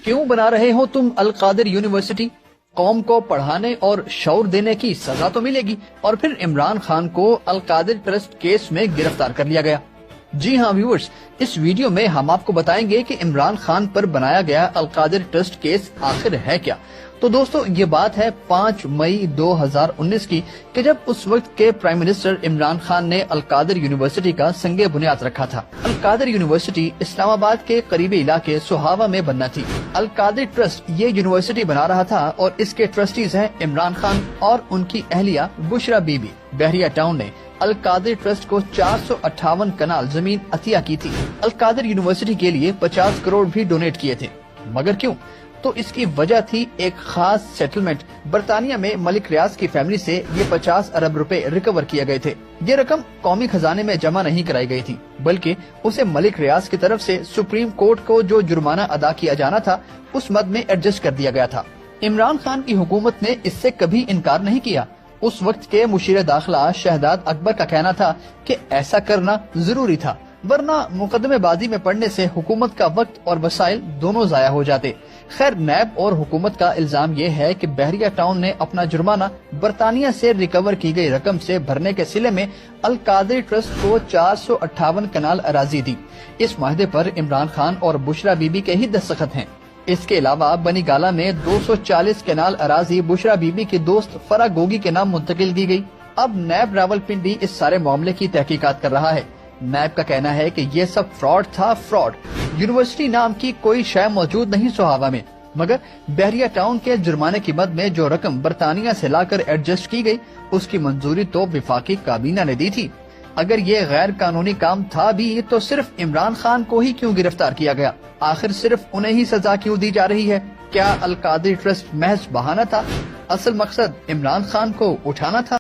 क्यों बना रहे हो तुम अलकादिर यूनिवर्सिटी? कौम को पढ़ाने और शऊर देने की सजा तो मिलेगी। और फिर इमरान खान को अलकादिर ट्रस्ट केस में गिरफ्तार कर लिया गया। जी हाँ व्यूअर्स, इस वीडियो में हम आपको बताएंगे कि इमरान खान पर बनाया गया अलकादिर ट्रस्ट केस आखिर है क्या। तो दोस्तों, ये बात है 5 मई 2019 की, कि जब उस वक्त के प्राइम मिनिस्टर इमरान खान ने अलकादिर यूनिवर्सिटी का संगे बुनियाद रखा था। अलकादिर यूनिवर्सिटी इस्लामाबाद के करीबी इलाके सुहावा में बनना थी। अलकादिर ट्रस्ट ये यूनिवर्सिटी बना रहा था और इसके ट्रस्टीज हैं इमरान खान और उनकी अहलिया बुशरा बीबी। बहरिया टाउन ने अलकादिर ट्रस्ट को 458 कनाल जमीन अतिया की थी। अलकादिर यूनिवर्सिटी के लिए 50 करोड़ भी डोनेट किए थे। मगर क्यों? तो इसकी वजह थी एक खास सेटलमेंट। बरतानिया में मलिक रियाज की फैमिली से ये 50 अरब रुपए रिकवर किए गए थे। ये रकम कौमी खजाने में जमा नहीं कराई गई थी, बल्कि उसे मलिक रियाज की तरफ से सुप्रीम कोर्ट को जो जुर्माना अदा किया जाना था उस मद में एडजस्ट कर दिया गया था। इमरान खान की हुकूमत ने इससे कभी इनकार नहीं किया। उस वक्त के मुशीर दाखिला शहजाद अकबर का कहना था कि ऐसा करना जरूरी था, वरना मुकदमेबाजी में पड़ने से हुकूमत का वक्त और वसाइल दोनों जाया हो जाते। खैर, नैब और हुकूमत का इल्जाम ये है कि बहरिया टाउन ने अपना जुर्माना बरतानिया से रिकवर की गई रकम से भरने के सिले में अलकादिर ट्रस्ट को 458 कनाल अराजी दी। इस माहदे पर इमरान खान और बुशरा बीबी के ही दस्तखत हैं। इसके अलावा बनी गाला में 240 कनाल अराजी बुशरा बीबी के दोस्त फरा गोगी के नाम मुंतकिल की गई। अब नैब रावलपिंडी इस सारे मामले की तहकीकात कर रहा है। नैब का कहना है कि ये सब फ्रॉड था, फ्रॉड। यूनिवर्सिटी नाम की कोई शय मौजूद नहीं सुहावा में, मगर बहरिया टाउन के जुर्माने की मद में जो रकम बरतानिया से लाकर एडजस्ट की गई उसकी मंजूरी तो विफाकी काबीना ने दी थी। अगर ये गैर कानूनी काम था भी तो सिर्फ इमरान खान को ही क्यों गिरफ्तार किया गया? आखिर सिर्फ उन्हें ही सजा क्यों दी जा रही है? क्या अलकादिर ट्रस्ट महज बहाना था? असल मकसद इमरान खान को उठाना था?